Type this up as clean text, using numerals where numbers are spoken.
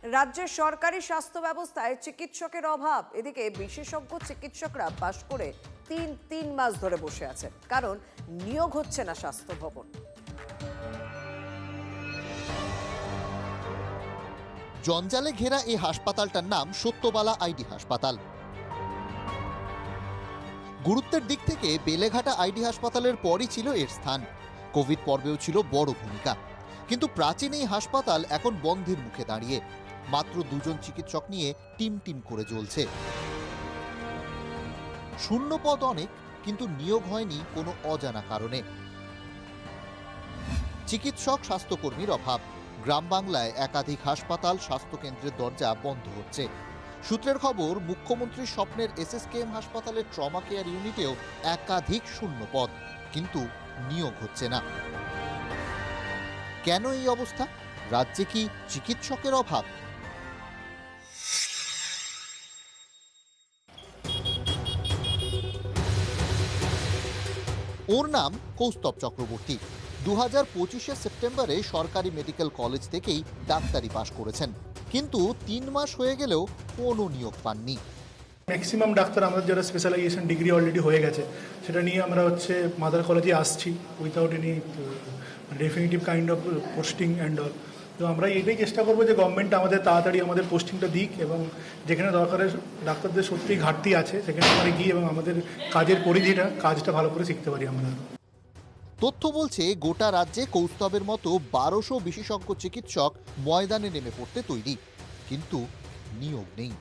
রাজ্যের সরকারি স্বাস্থ্য ব্যবস্থায় চিকিৎসকের অভাব। এদিকে বিশেষজ্ঞ চিকিৎসকরা পাশ করে তিন মাস ধরে বসে আছেন, কারণ নিয়োগ হচ্ছে না স্বাস্থ্য ভবন। জঞ্জালে ঘেরা এই হাসপাতালটার নাম সত্যবালা আইডি হাসপাতাল। গুরুত্বের দিক থেকে বেলেঘাটা আইডি হাসপাতালের পরই ছিল এর স্থান। কোভিড পর্বেও ছিল বড় ভূমিকা। কিন্তু প্রাচীন এই হাসপাতাল এখন বন্ধের মুখে দাঁড়িয়ে। মাত্র 2 জন চিকিৎসক নিয়ে টিম করে জ্বলছে। শূন্য পদ অনেক, কিন্তু নিয়োগ হয়নি কোনো অজানা কারণে। চিকিৎসক স্বাস্থ্যকর্মীর অভাব। গ্রাম বাংলায় একাধিক হাসপাতাল স্বাস্থ্যকেন্দ্রের দরজা বন্ধ হচ্ছে। সূত্রের খবর, মুখ্যমন্ত্রীর স্বপ্নের SSKM হাসপাতালের ট্রমা কেয়ার ইউনিটেও একাধিক শূন্য পদ, কিন্তু নিয়োগ হচ্ছে না। কেন এই অবস্থা? রাজ্যে কি চিকিৎসকের অভাব? ওর নাম কৌস্তব চক্রবর্তী। 2025 সেপ্টেম্বরে সরকারি মেডিকেল কলেজ থেকেই ডাক্তারি পাশ করেছেন, কিন্তু 3 মাস হয়ে গেলেও কোনো নিয়োগ পাননি। ম্যাক্সিমাম ডাক্তার আমাদের যারা স্পেশালাইজেশন ডিগ্রি অলরেডি হয়ে গেছে, সেটা নিয়ে আমরা মাদার কলেজে আসছি without any definitive kind of posting and all. তো আমরা এটাই চেষ্টা করবো যে গভর্নমেন্ট আমাদের তাড়াতাড়ি আমাদের পোস্টিংটা দিক, এবং যেখানে দরকারের ডাক্তারদের সত্যিই ঘাটতি আছে সেখানে আমরা গিয়ে এবং আমাদের কাজের কাজটা ভালো করে শিখতে পারি আমরা। তথ্য বলছে, গোটা রাজ্যে কৌস্তবের মতো 1200 বিশেষজ্ঞ চিকিৎসক ময়দানে নেমে পড়তে তৈরি, কিন্তু নিয়োগ নেই।